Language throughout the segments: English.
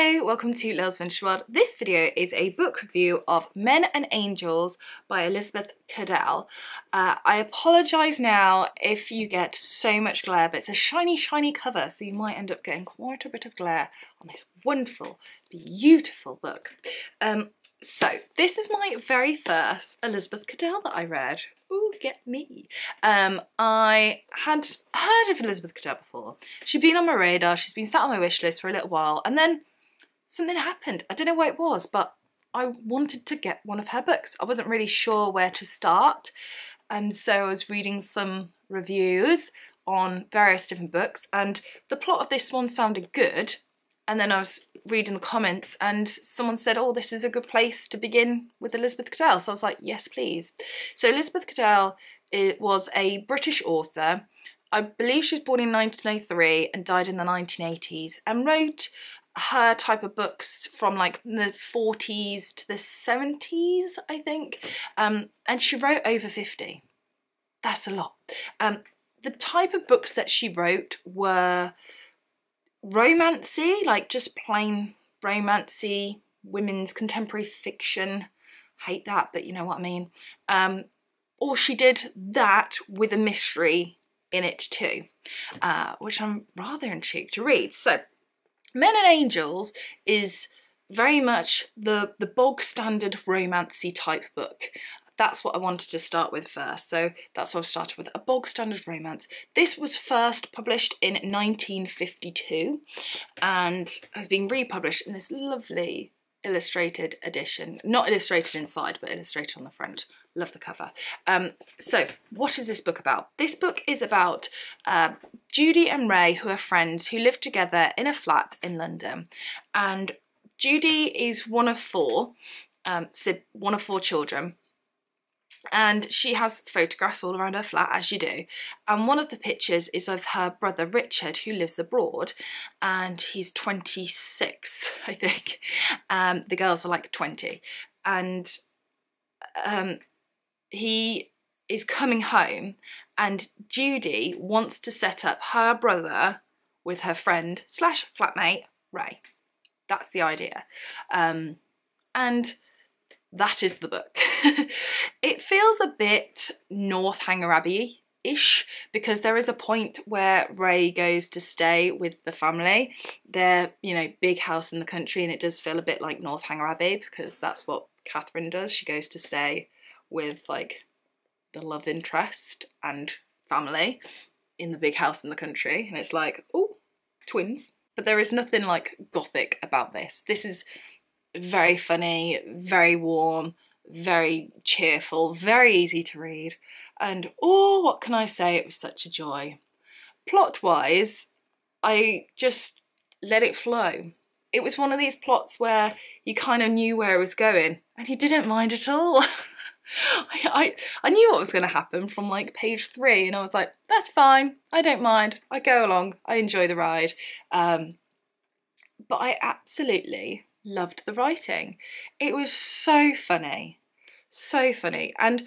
Hello, welcome to Lil's Vintage World. This video is a book review of Men and Angels by Elizabeth Cadell. I apologise now if you get so much glare, but it's a shiny, shiny cover, so you might end up getting quite a bit of glare on this wonderful, beautiful book. So this is my very first Elizabeth Cadell that I read. Ooh, get me. I had heard of Elizabeth Cadell before. She'd been on my radar, she's been sat on my wish list for a little while, and then something happened. I don't know what it was, but I wanted to get one of her books. I wasn't really sure where to start, and so I was reading some reviews on various different books, and the plot of this one sounded good, and then I was reading the comments and someone said, oh, this is a good place to begin with Elizabeth Cadell. So I was like, yes, please. So Elizabeth Cadell was a British author. I believe she was born in 1903 and died in the 1980s, and wrote her type of books from like the 40s to the 70s, I think. And she wrote over 50. That's a lot. The type of books that she wrote were romancy, like just plain romancy, women's contemporary fiction. Hate that, but you know what I mean. Or she did that with a mystery in it too, which I'm rather intrigued to read. So Men and Angels is very much the bog standard romancy type book. That's what I wanted to start with first, so that's what I started with, a bog standard romance. This was first published in 1952 and has been republished in this lovely illustrated edition. Not illustrated inside, but illustrated on the front. Love the cover. So what is this book about? This book is about Judy and Ray, who are friends, who live together in a flat in London. And Judy is one of four children. And she has photographs all around her flat, as you do. And one of the pictures is of her brother Richard, who lives abroad, and he's 26, I think. The girls are like 20. And he is coming home, and Judy wants to set up her brother with her friend / flatmate, Ray. That's the idea. And that is the book. It feels a bit Northanger Abbey-ish, because there is a point where Ray goes to stay with the family. Their, big house in the country, and it does feel a bit like Northanger Abbey, because that's what Catherine does. She goes to stay with, like, the love interest and family in the big house in the country, and it's like, oh, twins. But there is nothing, like, gothic about this. This is very funny, very warm, very cheerful, very easy to read, and oh, what can I say, it was such a joy. Plot-wise, I just let it flow. It was one of these plots where you kind of knew where it was going, and you didn't mind at all. I knew what was going to happen from like page 3, and I was like, that's fine, I don't mind, I go along, I enjoy the ride. But I absolutely loved the writing. It was so funny, and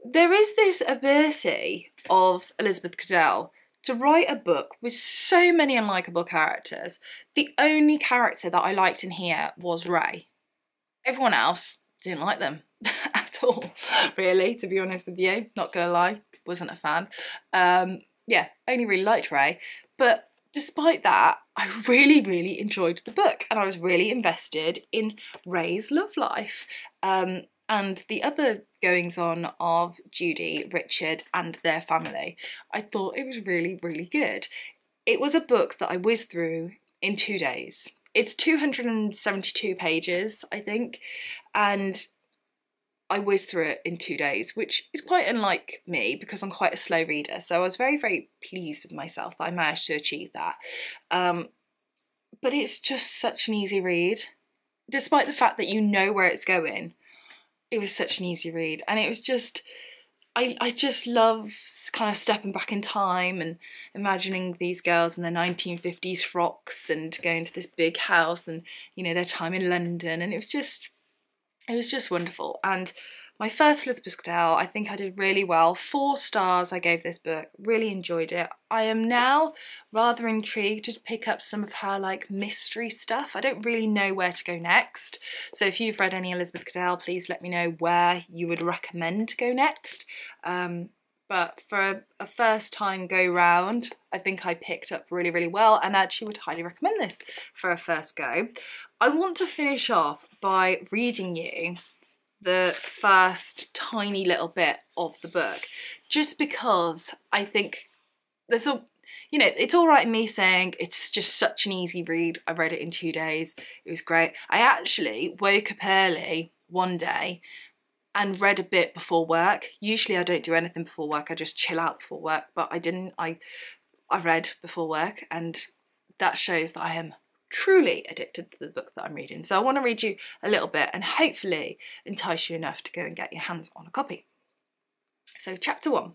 there is this ability of Elizabeth Cadell to write a book with so many unlikable characters. The only character that I liked in here was Ray. Everyone else, didn't like them at all, really, to be honest with you. Not gonna lie, wasn't a fan. Yeah, only really liked Ray, but despite that, I really, really enjoyed the book, and I was really invested in Ray's love life and the other goings-on of Judy, Richard, and their family. I thought it was really, really good. It was a book that I whizzed through in 2 days. It's 272 pages, I think, and I whizzed through it in 2 days, which is quite unlike me because I'm quite a slow reader. So I was very, very pleased with myself that I managed to achieve that. But it's just such an easy read. Despite the fact that you know where it's going, it was such an easy read. And it was just, I just love kind of stepping back in time and imagining these girls in their 1950s frocks and going to this big house and, their time in London. And it was just wonderful. And my first Elizabeth Cadell. I think I did really well. 4 stars I gave this book, really enjoyed it. I am now rather intrigued to pick up some of her like mystery stuff. I don't really know where to go next. So if you've read any Elizabeth Cadell, please let me know where you would recommend to go next. But for a first time go round, I think I picked up really, really well and actually would highly recommend this for a first go. I want to finish off by reading you the first tiny little bit of the book, just because I think there's a, you know, it's all right me saying it's just such an easy read. I read it in 2 days. It was great. I actually woke up early one day and read a bit before work. Usually I don't do anything before work. I just chill out before work, but I didn't. I read before work, and that shows that I am truly addicted to the book that I'm reading. So I want to read you a little bit and hopefully entice you enough to go and get your hands on a copy. So chapter 1.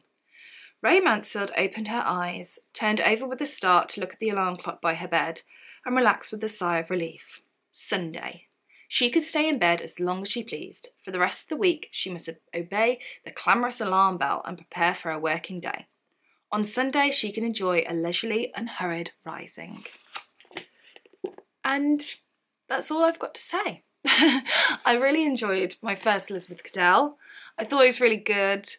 Ray Mansfield opened her eyes, turned over with a start to look at the alarm clock by her bed, and relaxed with a sigh of relief. Sunday. She could stay in bed as long as she pleased. For the rest of the week, she must obey the clamorous alarm bell and prepare for a working day. On Sunday, she can enjoy a leisurely, unhurried rising. And that's all I've got to say. I really enjoyed my first Elizabeth Cadell. I thought it was really good.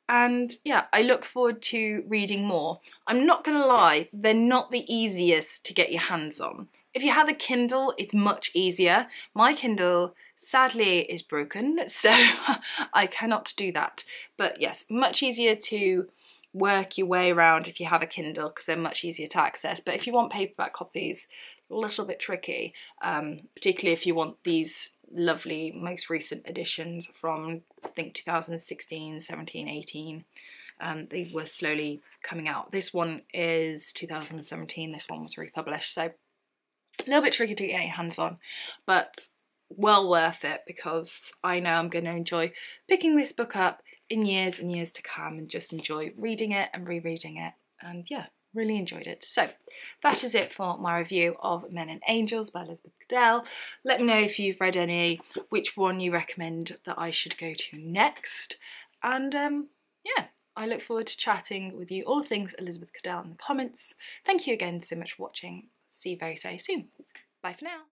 And yeah, I look forward to reading more. I'm not going to lie, they're not the easiest to get your hands on. If you have a Kindle, it's much easier. My Kindle, sadly, is broken, so I cannot do that. But yes, much easier to work your way around if you have a Kindle, because they're much easier to access. But if you want paperback copies, a little bit tricky, particularly if you want these lovely most recent editions from I think 2016, 17, 18. They were slowly coming out. This one is 2017, this one was republished, so a little bit tricky to get your hands on, but well worth it, because I know I'm going to enjoy picking this book up in years and years to come and just enjoy reading it and rereading it, and yeah, really enjoyed it. So that is it for my review of Men and Angels by Elizabeth Cadell. Let me know if you've read any, which one you recommend that I should go to next, and yeah, I look forward to chatting with you all things Elizabeth Cadell in the comments. Thank you again so much for watching. See you very, very soon. Bye for now.